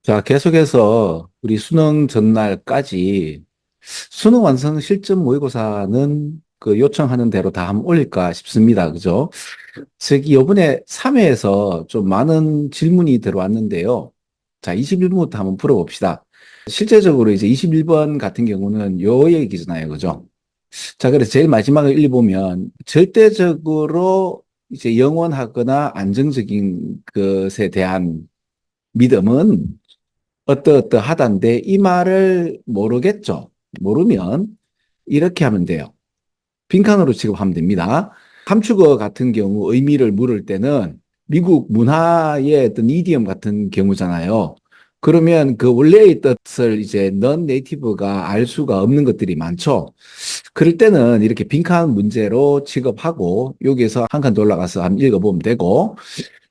자, 계속해서 우리 수능 전날까지 수능 완성 실전 모의고사는 그 요청하는 대로 다 한번 올릴까 싶습니다. 그죠? 저기 요번에 3회에서 좀 많은 질문이 들어왔는데요. 자, 21번부터 한번 풀어봅시다. 실제적으로 이제 21번 같은 경우는 요 얘기잖아요. 그죠? 자, 그래서 제일 마지막을 읽어보면 절대적으로 이제 영원하거나 안정적인 것에 대한 믿음은 어떠어떠하단데 이 말을 모르겠죠. 모르면 이렇게 하면 돼요. 빈칸으로 취급하면 됩니다. 함축어 같은 경우 의미를 물을 때는 미국 문화의 어떤 이디엄 같은 경우잖아요. 그러면 그 원래의 뜻을 이제 넌 네이티브가 알 수가 없는 것들이 많죠. 그럴 때는 이렇게 빈칸 문제로 취급하고 여기에서 한 칸 더 올라가서 한번 읽어보면 되고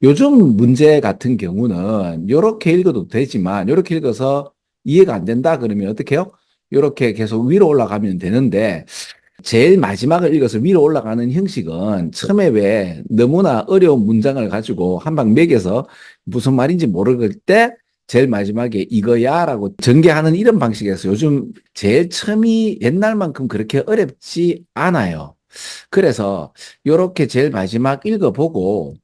요즘 문제 같은 경우는 이렇게 읽어도 되지만 이렇게 읽어서 이해가 안 된다 그러면 어떻게 해요? 이렇게 계속 위로 올라가면 되는데 제일 마지막을 읽어서 위로 올라가는 형식은 처음에 왜 너무나 어려운 문장을 가지고 한 방 매겨서 무슨 말인지 모를 때 제일 마지막에 이거야라고 전개하는 이런 방식에서 요즘 제일 처음이 옛날만큼 그렇게 어렵지 않아요. 그래서 이렇게 제일 마지막 읽어보고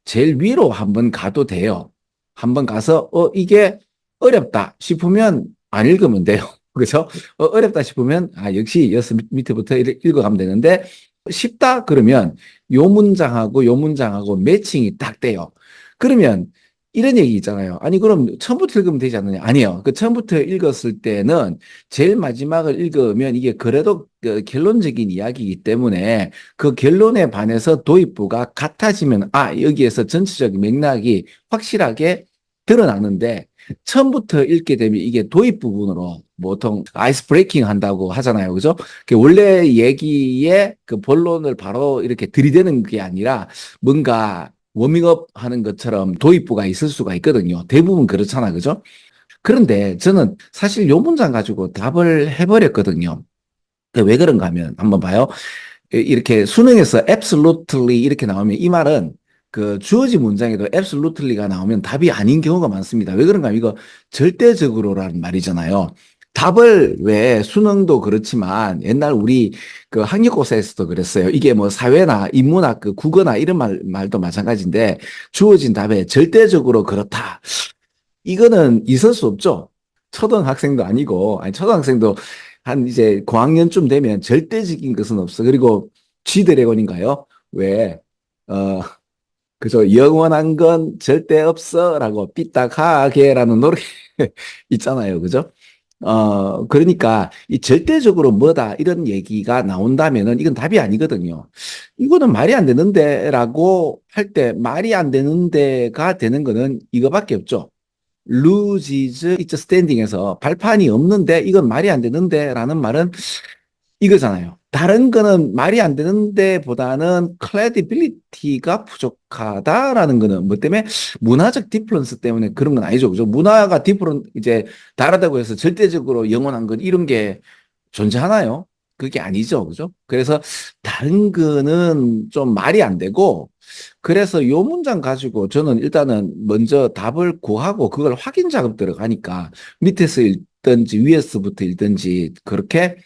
제일 위로 한번 가도 돼요. 한번 가서 이게 어렵다 싶으면 안 읽으면 돼요. 그래서 어렵다 싶으면 역시 여섯 밑에부터 읽어가면 되는데 쉽다 그러면 요 문장하고 요 문장하고 매칭이 딱 돼요. 그러면 이런 얘기 있잖아요. 아니 그럼 처음부터 읽으면 되지 않느냐? 아니요. 그 처음부터 읽었을 때는 제일 마지막을 읽으면 이게 그래도 그 결론적인 이야기이기 때문에 그 결론에 반해서 도입부가 같아지면 여기에서 전체적인 맥락이 확실하게 드러나는데 처음부터 읽게 되면 이게 도입 부분으로 보통 아이스 브레이킹 한다고 하잖아요. 그죠? 원래 얘기의 그 본론을 바로 이렇게 들이대는 게 아니라 뭔가 워밍업 하는 것처럼 도입부가 있을 수가 있거든요. 대부분 그렇잖아. 그죠? 그런데 저는 사실 요 문장 가지고 답을 해버렸거든요. 왜 그런가 하면 한번 봐요. 이렇게 수능에서 absolutely 이렇게 나오면 이 말은 그 주어진 문장에도 absolutely가 나오면 답이 아닌 경우가 많습니다. 왜 그런가 하면 이거 절대적으로라는 말이잖아요. 답을 왜 수능도 그렇지만 옛날 우리 그 학력고사에서도 그랬어요. 이게 뭐 사회나 인문학 그 국어나 이런 말도 마찬가지인데 주어진 답에 절대적으로 그렇다. 이거는 있을 수 없죠. 초등학생도 아니고, 아니, 초등학생도 한 이제 고학년쯤 되면 절대적인 것은 없어. 그리고 G드래곤인가요? 왜, 어, 그죠. 영원한 건 절대 없어. 라고 삐딱하게라는 노래 있잖아요. 그죠? 그러니까 이 절대적으로 뭐다 이런 얘기가 나온다면은 이건 답이 아니거든요. 이거는 말이 안 되는데라고 할 때 말이 안 되는데가 되는 거는 이거밖에 없죠. loses its standing에서 발판이 없는데 이건 말이 안 되는데 라는 말은 이거잖아요. 다른 거는 말이 안 되는데 보다는 credibility가 부족하다라는 거는 뭐 때문에 문화적 디퍼런스 때문에 그런 건 아니죠. 그죠? 문화가 이제 다르다고 해서 절대적으로 영원한 것 이런 게 존재하나요? 그게 아니죠. 그죠? 그래서 다른 거는 좀 말이 안 되고 그래서 요 문장 가지고 저는 일단은 먼저 답을 구하고 그걸 확인 작업 들어가니까 밑에서 읽든지 위에서부터 읽든지 그렇게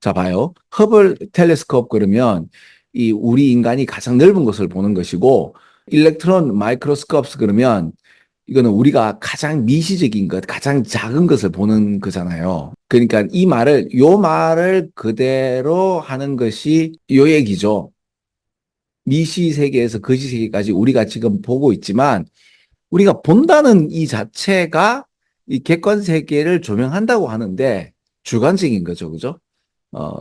자 봐요. 허블 텔레스코프 그러면 이 우리 인간이 가장 넓은 것을 보는 것이고 일렉트론 마이크로스코프 그러면 이거는 우리가 가장 미시적인 것, 가장 작은 것을 보는 거잖아요. 그러니까 요 말을 그대로 하는 것이 요 얘기죠. 미시 세계에서 거시 세계까지 우리가 지금 보고 있지만 우리가 본다는 이 자체가 이 객관 세계를 조명한다고 하는데 주관적인 거죠. 그죠?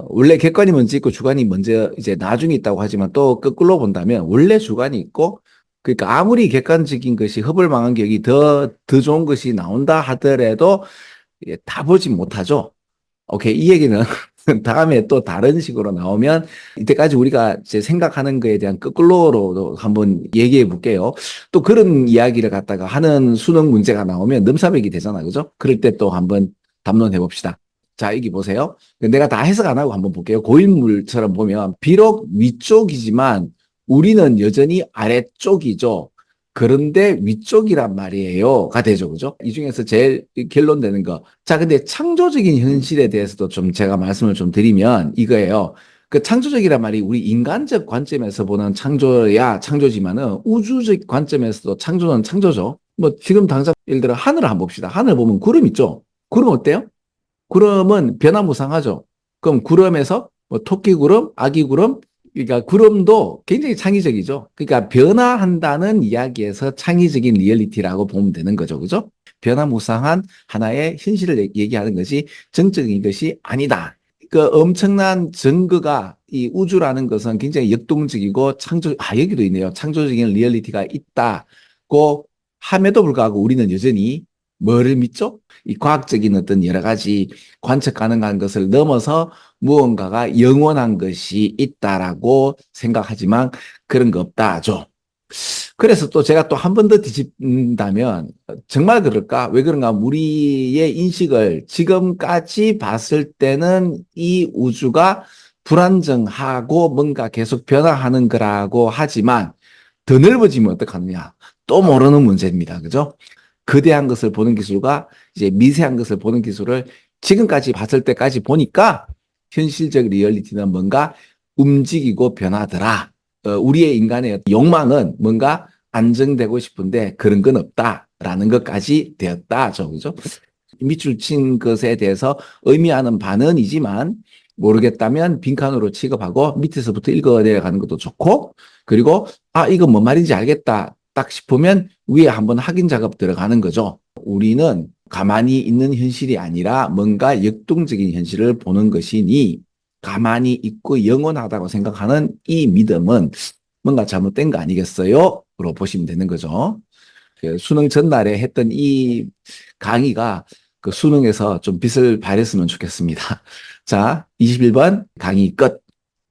원래 객관이 먼저 있고 주관이 먼저 이제 나중에 있다고 하지만 또 거꾸로 본다면 원래 주관이 있고 그러니까 아무리 객관적인 것이 허블 망원경이 더 좋은 것이 나온다 하더라도 다 보지 못하죠. 오케이. 이 얘기는 다음에 또 다른 식으로 나오면 이때까지 우리가 이제 생각하는 거에 대한 거꾸로로 한번 얘기해 볼게요. 또 그런 이야기를 갖다가 하는 수능 문제가 나오면 넘사벽이 되잖아. 그죠? 그럴 때 또 한번 담론해 봅시다. 자, 여기 보세요. 내가 다 해석 안 하고 한번 볼게요. 고인물처럼 보면 비록 위쪽이지만 우리는 여전히 아래쪽이죠. 그런데 위쪽이란 말이에요가 되죠. 그죠? 이 중에서 제일 결론 되는 거. 자, 근데 창조적인 현실에 대해서도 좀 제가 말씀을 좀 드리면 이거예요. 그 창조적이란 말이 우리 인간적 관점에서 보는 창조야 창조지만은 우주적 관점에서도 창조는 창조죠. 뭐 지금 당장 예를 들어 하늘을 한번 봅시다. 하늘 보면 구름 있죠? 구름 어때요? 구름은 변화무쌍하죠. 그럼 구름에서 뭐 토끼구름, 아기구름, 그러니까 구름도 굉장히 창의적이죠. 그러니까 변화한다는 이야기에서 창의적인 리얼리티라고 보면 되는 거죠. 그죠? 변화무쌍한 하나의 현실을 얘기하는 것이 정적인 것이 아니다. 그 엄청난 증거가 이 우주라는 것은 굉장히 역동적이고 여기도 있네요. 창조적인 리얼리티가 있다고 함에도 불구하고 우리는 여전히 뭐를 믿죠? 이 과학적인 어떤 여러 가지 관측 가능한 것을 넘어서 무언가가 영원한 것이 있다라고 생각하지만 그런 거 없다죠. 그래서 또 제가 또 한 번 더 뒤집는다면 정말 그럴까? 왜 그런가? 우리의 인식을 지금까지 봤을 때는 이 우주가 불안정하고 뭔가 계속 변화하는 거라고 하지만 더 넓어지면 어떡하느냐? 또 모르는 문제입니다. 그죠? 거대한 것을 보는 기술과 이제 미세한 것을 보는 기술을 지금까지 봤을 때까지 보니까 현실적 리얼리티는 뭔가 움직이고 변하더라. 우리의 인간의 욕망은 뭔가 안정되고 싶은데 그런 건 없다라는 것까지 되었다죠. 그죠? 밑줄 친 것에 대해서 의미하는 반언이지만 모르겠다면 빈칸으로 취급하고 밑에서부터 읽어 내려가는 것도 좋고 그리고 이거 뭔 말인지 알겠다 딱 싶으면 위에 한번 확인 작업 들어가는 거죠. 우리는 가만히 있는 현실이 아니라 뭔가 역동적인 현실을 보는 것이니 가만히 있고 영원하다고 생각하는 이 믿음은 뭔가 잘못된 거 아니겠어요? 로 보시면 되는 거죠. 그 수능 전날에 했던 이 강의가 그 수능에서 좀 빛을 발했으면 좋겠습니다. 자, 21번 강의 끝.